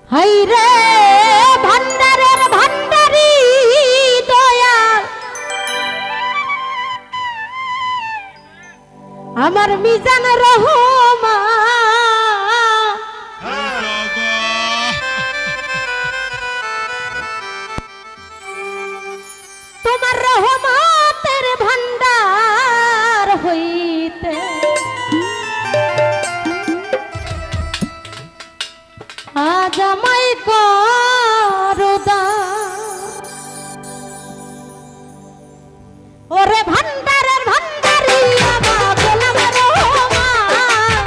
high রে ভান্ডারের ভান্ডারি দয়াল আমার মিজান রহমান তোমার রহমতের ভান্ডার হইতে আজ আমায় করো দান ওরে ভান্ডারের ভান্ডারি আমার গোলাম রহমান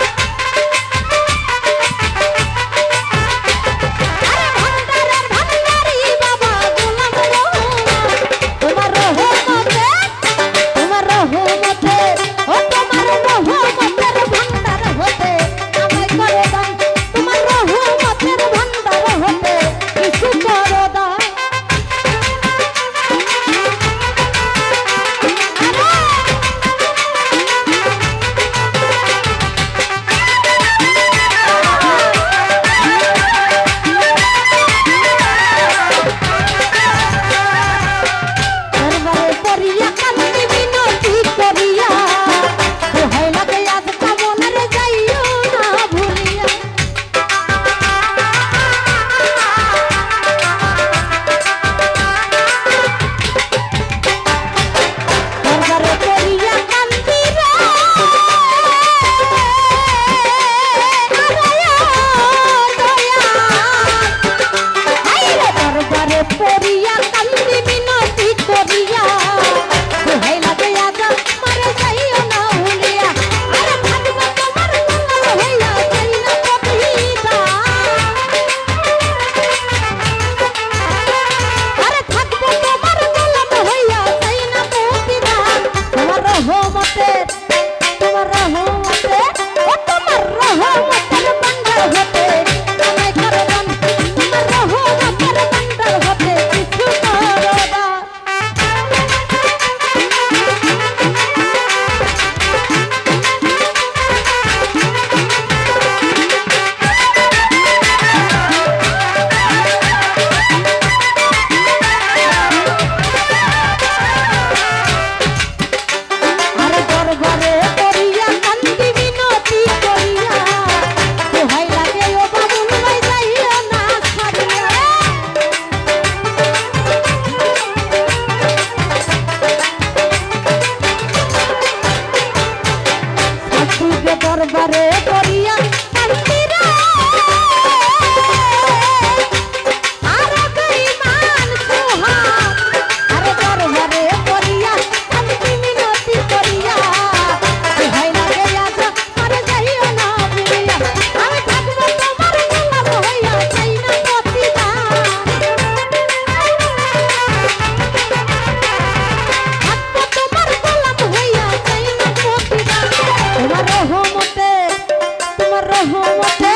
আরে ভান্ডারের ভান্ডারি বাবা গোলাম রহমান তোমার রহমতে ও তোমার রহমতের ভান্ডার হতে আমায় করো দান তোমার রহমতের ভান্ডার হতে কিছু করো দান দরবারে পড়িয়া কান্দি বিনতি করিয়া দোহাই লাগে আজ কামনের যাইও না ভুলিয়া দরবারে পড়িয়া কান্দি রে দরবারে পড়িয়া কান্দি মিনতি করিয়া দোহাই লাগে আজ মারে যাইও না ভুলিয়া আরে থাকবে তোমার গোলাম হইয়া যাই না কবিতা আরে থাকবে তোমার গোলাম হইয়া যাই না কবিতা তোমার রহমতের ও তোমার রহমতের ভান্ডার হতে আমায় করো দান তোমার রহমতের ভান্ডার হতে কিছু করো দান আরে দরবারে পড়িয়া কান্দি বিনতি করিয়া দোহাই লাগে ও বাবুল ভাই যাইও না ছাড়িয়া সাধুকে দরবারে পড়িয়া কান্দি রে আরে বেঈমান সুহাগ আরে দরবারে পড়িয়া কান্দি মিনতি করিয়া দোহাই লাগে আজ মারে যাইও না ভুলিয়া আমি থাকবো তোমার গোলাম হইয়া যাই না প্রতিদান থাকবো তোমার গোলাম হইয়া যাই না প্রতিদান তোমার রহমতে